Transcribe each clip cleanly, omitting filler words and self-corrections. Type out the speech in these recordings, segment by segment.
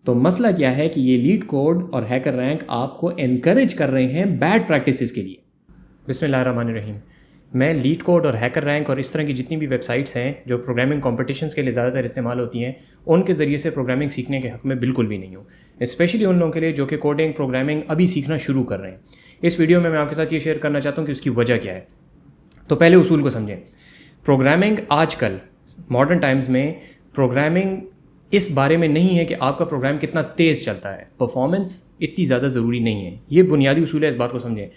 तो मसला क्या है कि ये लीड कोड और हैकर रैंक आपको एनकरेज कर रहे हैं बैड प्रैक्टिसेस के लिए। बिस्मिल्लाहिर्रहमानिर्रहीम। मैं LeetCode और HackerRank और इस तरह की जितनी भी वेबसाइट्स हैं जो प्रोग्रामिंग कॉम्पिटिशन्स के लिए ज़्यादातर इस्तेमाल होती हैं, उनके ज़रिए से प्रोग्रामिंग सीखने के हक़ में बिल्कुल भी नहीं हूँ, स्पेशली उन लोगों के लिए जो कि कोडिंग प्रोग्रामिंग अभी सीखना शुरू कर रहे हैं। इस वीडियो में मैं आपके साथ ये शेयर करना चाहता हूँ कि उसकी वजह क्या है। तो पहले उसूल को समझें। प्रोग्रामिंग आजकल मॉडर्न टाइम्स में प्रोग्रामिंग इस बारे में नहीं है कि आपका प्रोग्राम कितना तेज़ चलता है, परफॉर्मेंस इतनी ज़्यादा ज़रूरी नहीं है। ये बुनियादी उसूल है, इस बात को समझें।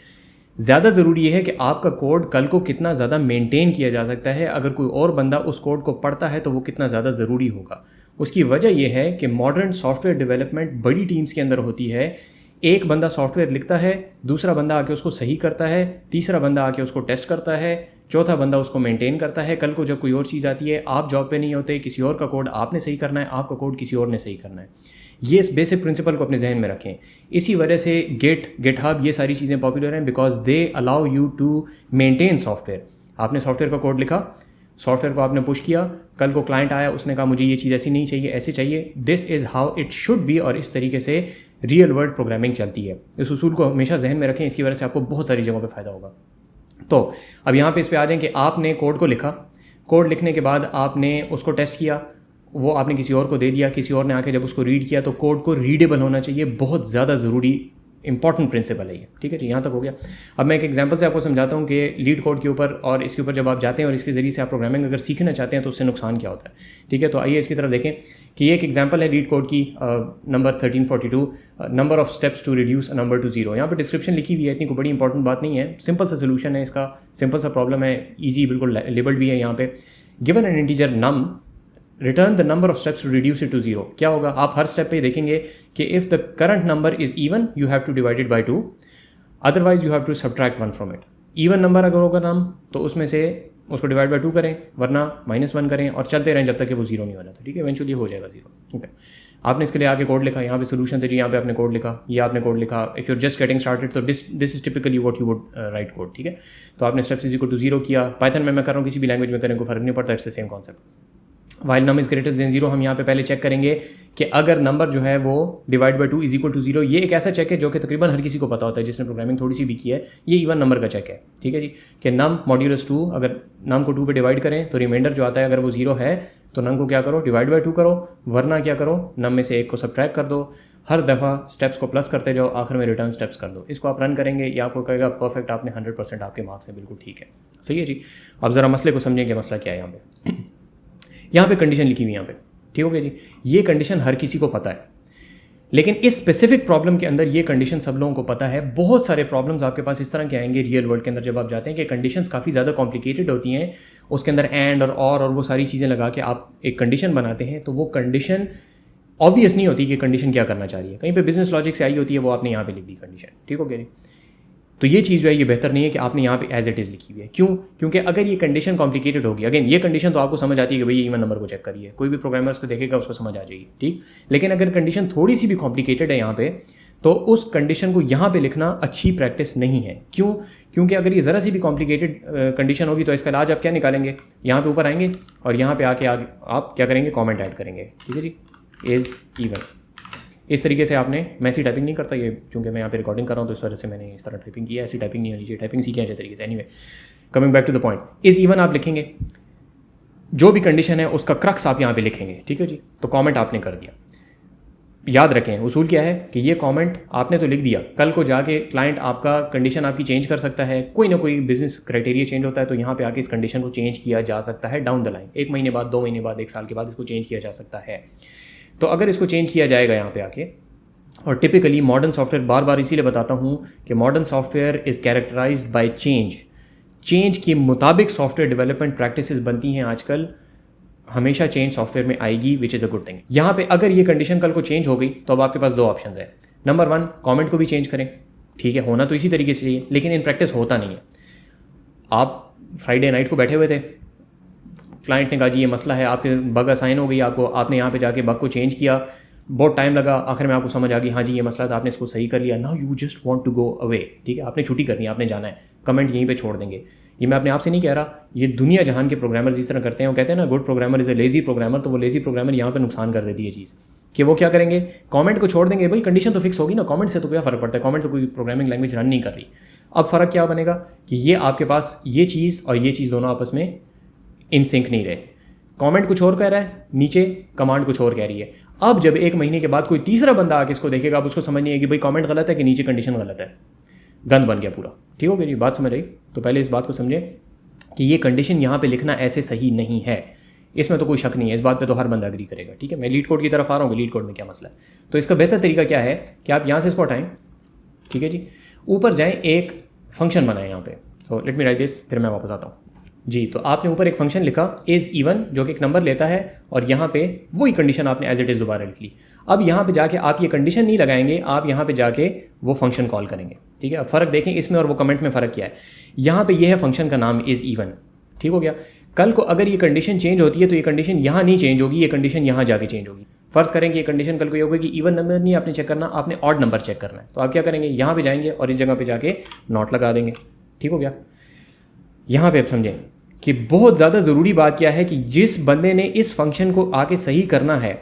ज़्यादा ज़रूरी ये है कि आपका कोड कल को कितना ज़्यादा मेंटेन किया जा सकता है। अगर कोई और बंदा उस कोड को पढ़ता है तो वो कितना ज़्यादा ज़रूरी होगा। उसकी वजह यह है कि मॉडर्न सॉफ्टवेयर डेवलपमेंट बड़ी टीम्स के अंदर होती है। एक बंदा सॉफ्टवेयर लिखता है, दूसरा बंदा आके उसको सही करता है, तीसरा बंदा आके उसको टेस्ट करता है, चौथा बंदा उसको मेंटेन करता है। कल को जब कोई और चीज़ आती है, आप जॉब पे नहीं होते, किसी और का कोड आपने सही करना है, आपका कोड किसी और ने सही करना है। ये इस बेसिक प्रिंसिपल को अपने जहन में रखें। इसी वजह से गिटहब ये सारी चीज़ें पॉपुलर हैं, because they allow you to maintain software. आपने सॉफ्टवेयर का कोड लिखा, सॉफ्टवेयर को आपने पुश किया, कल को क्लाइंट आया, उसने कहा मुझे ये चीज़ ऐसी नहीं चाहिए, ऐसे चाहिए। This is how it should be, और इस तरीके से रियल वर्ल्ड प्रोग्रामिंग चलती है। इस उसूल को हमेशा जहन में रखें, इसकी वजह से आपको बहुत सारी जगहों पे फ़ायदा होगा। तो अब यहाँ पे इस पे आ जाएं कि आपने कोड को लिखा, कोड लिखने के बाद आपने उसको टेस्ट किया, वो आपने किसी और को दे दिया, किसी और ने आके जब उसको रीड किया तो कोड को रीडेबल होना चाहिए। बहुत ज़्यादा ज़रूरी इंपॉर्टेंट प्रिंसिपल है ये। ठीक है जी, यहाँ तक हो गया। अब मैं एक एग्जांपल से आपको समझाता हूँ कि LeetCode के ऊपर और इसके ऊपर जब आप जाते हैं और इसके ज़रिए से आप प्रोग्रामिंग अगर सीखना चाहते हैं तो उससे नुकसान क्या होता है। ठीक है, तो आइए इसकी तरफ देखें कि ये एक एग्जांपल है LeetCode की, number 1342, number of steps to reduce a number to 0। यहाँ पर डिस्क्रिप्शन लिखी हुई है, इतनी कोई बड़ी इंपॉर्टेंट बात नहीं है, सिंपल सा सोल्यूशन है इसका, सिंपल सा प्रॉब्लम है, ईजी बिल्कुल लेबल्ड भी है यहाँ पे। Given an integer num, return the number of steps to reduce it to 0। क्या होगा, आप हर स्टेप पे देखेंगे कि if the current number is even you have to divide it by 2, otherwise you have to subtract 1 from it. Even number अगर होगा नाम तो उसमें से उसको डिवाइड बाई 2 करें, वरना -1 करें और चलते रहें जब तक कि वो 0 नहीं हो जाता। ठीक है, इवेंचुअली हो जाएगा 0। ओके, आपने इसके लिए आगे कोड लिखा, यहाँ पे सोल्यूशन थे जी, यहाँ पे आपने कोड लिखा, ये आपने कोड लिखा। If you're just getting started तो this is typically what you would write code. ठीक है, तो आपने स्टेप्स इज इक्वल टू 0 किया। पाइथन में मैं कर रहा हूँ, किसी भी लैंग्वेज में करें कोई फर्क नहीं पड़ता, it's the same concept. While num is greater than 0, हम यहाँ पे पहले चेक करेंगे कि अगर नंबर जो है वो divide by 2 is equal to 0। ये एक ऐसा चेक है जो कि तकरीबन हर किसी को पता होता है जिसने प्रोग्रामिंग थोड़ी सी भी की है। ये इवन नंबर का चेक है। ठीक है जी, कि नम मॉड्यूलस 2, अगर नम को 2 पे डिवाइड करें तो रिमाइंडर जो आता है अगर वो 0 है तो नम को क्या करो, डिवाइड बाई 2 करो, वरना क्या करो, नम में से 1 को सब्ट्रैक्ट कर दो। हर दफ़ा स्टेप्स को प्लस करते जाओ, आखिर में रिटर्न स्टेप्स कर दो। इसको आप रन करेंगे, ये आपको कहेगा परफेक्ट, आपने 100% आपके मार्क्स हैं, बिल्कुल ठीक है, सही है जी। अब ज़रा मसले को समझें कि मसला क्या है। यहाँ पे कंडीशन लिखी हुई यहाँ पे, ठीक हो गया जी। ये कंडीशन हर किसी को पता है, लेकिन इस स्पेसिफिक प्रॉब्लम के अंदर ये कंडीशन सब लोगों को पता है। बहुत सारे प्रॉब्लम्स आपके पास इस तरह के आएंगे रियल वर्ल्ड के अंदर जब आप जाते हैं कि कंडीशंस काफ़ी ज़्यादा कॉम्प्लिकेटेड होती हैं। उसके अंदर एंड और वो सारी चीज़ें लगा के आप एक कंडीशन बनाते हैं, तो वो कंडीशन ऑब्वियस नहीं होती कि कंडीशन क्या करना चाह रही है। कहीं पे बिजनेस लॉजिक से आई होती है, वो आपने यहाँ पे लिख दी कंडीशन। ठीक हो गया जी। तो ये चीज़ जो है ये बेहतर नहीं है कि आपने यहाँ पे एज इट इज़ लिखी हुई है। क्यों? क्योंकि अगर ये कंडीशन कॉम्प्लिकेटेड होगी, अगेन ये कंडीशन तो आपको समझ आती है कि भाई ये इवन नंबर को चेक करिए, कोई भी प्रोग्रामर उसको देखेगा उसको समझ आ जाएगी, ठीक। लेकिन अगर कंडीशन थोड़ी सी भी कॉम्प्लिकेटेड है यहाँ पे, तो उस कंडीशन को यहाँ पे लिखना अच्छी प्रैक्टिस नहीं है। क्यों? क्योंकि अगर ये ज़रा सी भी कॉम्प्लिकेटेड कंडीशन होगी तो इसका इलाज आप क्या निकालेंगे, यहाँ पे ऊपर आएंगे और यहाँ पे आके आप क्या करेंगे, कॉमेंट ऐड करेंगे। ठीक है जी, इज़ इवन। इस तरीके से आपने, मैं ऐसी टाइपिंग नहीं करता, ये चूँकि मैं यहाँ पे रिकॉर्डिंग कर रहा हूँ तो इस वजह से मैंने इस तरह टाइपिंग की है। ऐसी टाइपिंग नहीं होनी चाहिए, टाइपिंग सीखें अच्छे तरीके से। Anyway, coming back to the point, is even आप लिखेंगे, जो भी कंडीशन है उसका क्रक्स आप यहाँ पे लिखेंगे। ठीक है जी, तो कमेंट आपने कर दिया। याद रखें उसूल क्या है कि ये कमेंट आपने तो लिख दिया, कल को जाके क्लाइंट आपका कंडीशन आपकी चेंज कर सकता है, कोई ना कोई बिजनेस क्राइटेरिया चेंज होता है तो यहाँ पे आके इस कंडीशन को चेंज किया जा सकता है डाउन द लाइन। 1 महीने बाद, 2 महीने बाद, 1 साल के बाद इसको चेंज किया जा सकता है। तो अगर इसको चेंज किया जाएगा यहाँ पे आके, और टिपिकली मॉडर्न सॉफ्टवेयर, बार बार इसीलिए बताता हूँ कि modern software is characterized by change के मुताबिक सॉफ्टवेयर डेवलपमेंट प्रैक्टिसेस बनती हैं आजकल। हमेशा चेंज सॉफ्टवेयर में आएगी, which is a good thing. यहाँ पे अगर ये कंडीशन कल को चेंज हो गई तो अब आपके पास 2 ऑप्शन है। नंबर 1, कमेंट को भी चेंज करें, ठीक है, होना तो इसी तरीके से चाहिए, लेकिन इन प्रैक्टिस होता नहीं है। आप फ्राइडे नाइट को बैठे हुए थे, क्लाइंट ने कहा जी ये मसला है, आपके बग असाइन हो गई आपको, आपने यहाँ पे जाके बग को चेंज किया, बहुत टाइम लगा, आखिर में आपको समझ आ गई हाँ जी ये मसला था, आपने इसको सही कर लिया। Now you just want to go away, ठीक है, आपने छुट्टी करनी है, आपने जाना है, कमेंट यहीं पे छोड़ देंगे। ये मैं अपने आप से नहीं कह रहा, ये दुनिया जहान के प्रोग्रामर्स जिस तरह करते हैं, वो कहते हैं ना good programmer is a lazy programmer, तो वो लेज़ी प्रोग्रामर यहाँ पे नुकसान कर देती है चीज़। कि वो क्या करेंगे, कमेंट को छोड़ देंगे। भाई कंडीशन तो फिक्स होगी ना, कमेंट से तो क्या फ़र्क पड़ता है, कमेंट तो कोई प्रोग्रामिंग लैंग्वेज रन नहीं कर रही। अब फ़र्क क्या बनेगा कि ये आपके पास ये चीज़ और ये चीज़ दोनों आपस में इन सिंक नहीं रहे। कमेंट कुछ और कह रहा है, नीचे कमांड कुछ और कह रही है। अब जब 1 महीने के बाद कोई तीसरा बंदा आके इसको देखेगा, अब उसको समझ नहीं आएगी भाई कमेंट गलत है कि नीचे कंडीशन गलत है, गंद बन गया पूरा। ठीक हो गया जी, बात समझ आई? तो पहले इस बात को समझें कि ये कंडीशन यहाँ पे लिखना ऐसे सही नहीं है, इसमें तो कोई शक नहीं है, इस बात पे तो हर बंदा एग्री करेगा। ठीक है, मैं LeetCode की तरफ आ रहा हूँ, LeetCode में क्या मसला है। तो इसका बेहतर तरीका क्या है कि आप यहाँ से इसको हटाएं, ठीक है जी, ऊपर जाएं, एक फंक्शन बनाएं यहाँ पे। So let me right this, फिर मैं वापस आता हूँ जी। तो आपने ऊपर एक फंक्शन लिखा इज़ इवन, जो कि एक नंबर लेता है, और यहाँ पे वही कंडीशन आपने एज इट इज़ दोबारा लिख ली। अब यहाँ पे जाके आप ये कंडीशन नहीं लगाएंगे, आप यहाँ पे जाके वो फंक्शन कॉल करेंगे। ठीक है, अब फ़र्क देखें इसमें और वो कमेंट में फ़र्क क्या है। यहाँ पे ये है फंक्शन का नाम इज़ इवन। ठीक हो गया। कल को अगर ये कंडीशन चेंज होती है तो ये कंडीशन यहाँ नहीं चेंज होगी, ये कंडीशन यहाँ जाके चेंज होगी। फ़र्ज़ करें कि ये कंडीशन कल को ये होगी कि इवन नंबर नहीं आपने चेक करना, आपने ऑड नंबर चेक करना है। तो आप क्या करेंगे, यहाँ पे जाएंगे और इस जगह पे जाके नॉट लगा देंगे। ठीक हो गया। यहाँ पे आप समझें कि बहुत ज़्यादा ज़रूरी बात क्या है कि जिस बंदे ने इस फंक्शन को आके सही करना है,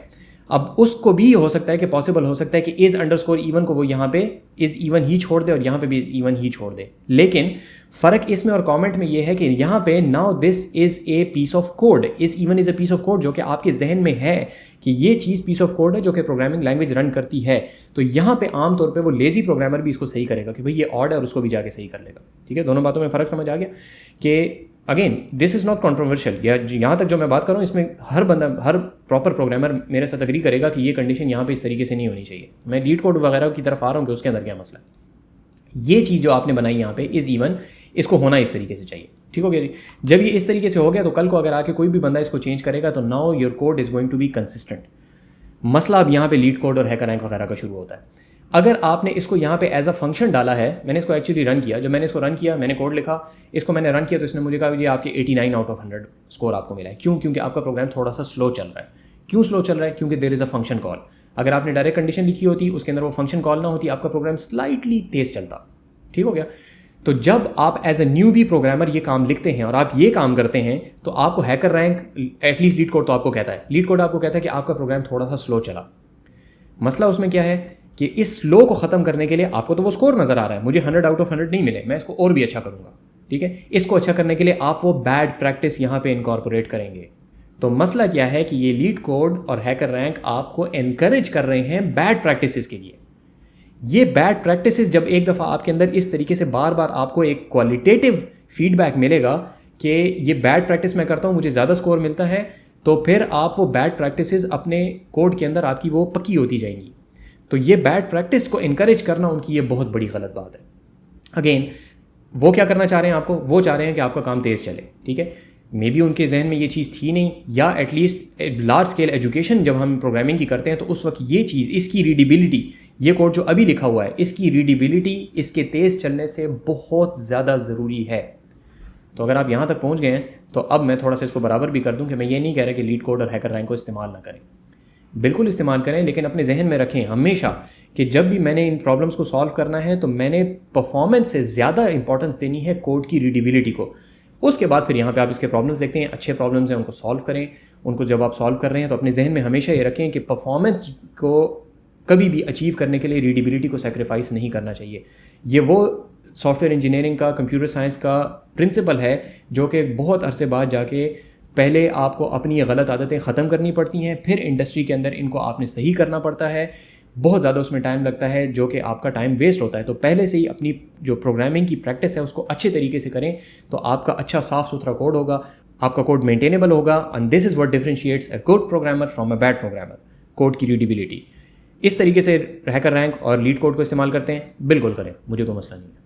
अब उसको भी हो सकता है कि पॉसिबल हो सकता है कि इज़ अंडरस्कोर इवन को वो यहाँ पे इज़ इवन ही छोड़ दे और यहाँ पे भी इज़ इवन ही छोड़ दे। लेकिन फ़र्क इसमें और कमेंट में ये है कि यहाँ पे now this is a piece of code, is even is a piece of code, जो कि आपके जहन में है कि ये चीज़ पीस ऑफ कोड है जो कि प्रोग्रामिंग लैंग्वेज रन करती है। तो यहाँ पे आमतौर पे वो लेज़ी प्रोग्रामर भी इसको सही करेगा कि भाई ये ऑड है और उसको भी जाके सही कर लेगा। ठीक है, दोनों बातों में फ़र्क समझ आ गया कि again this is not controversial. या यहाँ तक जो मैं बात कर रहा हूँ इसमें हर बंदा, हर प्रॉपर प्रोग्रामर मेरे साथ एग्री करेगा कि ये कंडीशन यहाँ पे इस तरीके से नहीं होनी चाहिए। मैं LeetCode वगैरह की तरफ आ रहा हूँ कि उसके अंदर क्या मसला है। ये चीज़ जो आपने बनाई यहाँ पे इज़ इवन, इसको होना इस तरीके से चाहिए। ठीक हो गया जी। जब ये इस तरीके से हो गया तो कल को अगर आके कोई भी बंदा इसको चेंज करेगा तो now your code is going to be consistent. मसला अब यहाँ पे LeetCode और HackerRank वगैरह का शुरू होता है। अगर आपने इसको यहाँ पे एज अ फंक्शन डाला है, मैंने इसको एक्चुअली रन किया, जब मैंने इसको रन किया, मैंने कोड लिखा, इसको मैंने रन किया तो इसने मुझे कहा जी आपके 89 आउट ऑफ 100 स्कोर आपको मिला है। क्यों? क्योंकि आपका प्रोग्राम थोड़ा सा स्लो चल रहा है। क्यों स्लो चल रहा है? क्योंकि there is a function call. अगर आपने डायरेक्ट कंडीशन लिखी होती, उसके अंदर वो फंक्शन कॉल ना होती, आपका प्रोग्राम स्लाइटली तेज चलता। ठीक हो गया। तो जब आप एज अ न्यूबी प्रोग्रामर ये काम लिखते हैं और आप ये काम करते हैं तो आपको HackerRank, एटलीस्ट LeetCode तो आपको कहता है, LeetCode आपको कहता है कि आपका प्रोग्राम थोड़ा सा स्लो चला। मसला उसमें क्या है कि इस स्लो को ख़त्म करने के लिए आपको तो वो स्कोर नज़र आ रहा है, मुझे 100 आउट ऑफ 100 नहीं मिले, मैं इसको और भी अच्छा करूँगा। ठीक है, इसको अच्छा करने के लिए आप वो बैड प्रैक्टिस यहाँ पे इनकॉर्पोरेट करेंगे। तो मसला क्या है कि ये LeetCode और HackerRank आपको एनकरेज कर रहे हैं बैड प्रैक्टिसेस के लिए। ये बैड प्रैक्टिसेस जब एक दफ़ा आपके अंदर इस तरीके से बार बार आपको एक क्वालिटेटिव फीडबैक मिलेगा कि ये बैड प्रैक्टिस मैं करता हूँ, मुझे ज़्यादा स्कोर मिलता है, तो फिर आप वो बैड प्रैक्टिसेस अपने कोड के अंदर आपकी वो पक्की होती जाएंगी। तो ये बैड प्रैक्टिस को इनकरेज करना उनकी ये बहुत बड़ी गलत बात है। अगेन वो क्या करना चाह रहे हैं आपको, वो चाह रहे हैं कि आपका काम तेज़ चले। ठीक है, मे बी उनके जहन में ये चीज़ थी नहीं, या एटलीस्ट लार्ज स्केल एजुकेशन जब हम प्रोग्रामिंग की करते हैं तो उस वक्त ये चीज़, इसकी रीडेबिलिटी, ये कोड जो अभी लिखा हुआ है, इसकी रीडेबिलिटी इसके तेज़ चलने से बहुत ज़्यादा ज़रूरी है। तो अगर आप यहाँ तक पहुँच गए हैं तो अब मैं थोड़ा सा इसको बराबर भी कर दूँ कि मैं ये नहीं कह रहा कि LeetCode और HackerRank को इस्तेमाल ना करें, बिल्कुल इस्तेमाल करें, लेकिन अपने जहन में रखें हमेशा कि जब भी मैंने इन प्रॉब्लम्स को सॉल्व करना है तो मैंने परफॉर्मेंस से ज़्यादा इंपॉर्टेंस देनी है कोड की रीडेबिलिटी को। उसके बाद फिर यहाँ पे आप इसके प्रॉब्लम्स देखते हैं, अच्छे प्रॉब्लम्स हैं उनको सॉल्व करें। उनको जब आप सॉल्व कर रहे हैं तो अपने जहन में हमेशा ये रखें कि परफॉर्मेंस को कभी भी अचीव करने के लिए रीडेबिलिटी को सेक्रीफाइस नहीं करना चाहिए। ये वो सॉफ्टवेयर इंजीनियरिंग का, कंप्यूटर साइंस का प्रिंसिपल है जो कि बहुत अरसे बाद जाके पहले आपको अपनी गलत आदतें ख़त्म करनी पड़ती हैं, फिर इंडस्ट्री के अंदर इनको आपने सही करना पड़ता है, बहुत ज़्यादा उसमें टाइम लगता है जो कि आपका टाइम वेस्ट होता है। तो पहले से ही अपनी जो प्रोग्रामिंग की प्रैक्टिस है उसको अच्छे तरीके से करें तो आपका अच्छा साफ़ सुथरा कोड होगा, आपका कोड मेंटेनेबल होगा। And this is what differentiates a good programmer from a bad programmer, code की रीडेबिलिटी। इस तरीके से HackerRank और LeetCode को इस्तेमाल करते हैं, बिल्कुल करें, मुझे कोई मसला नहीं है।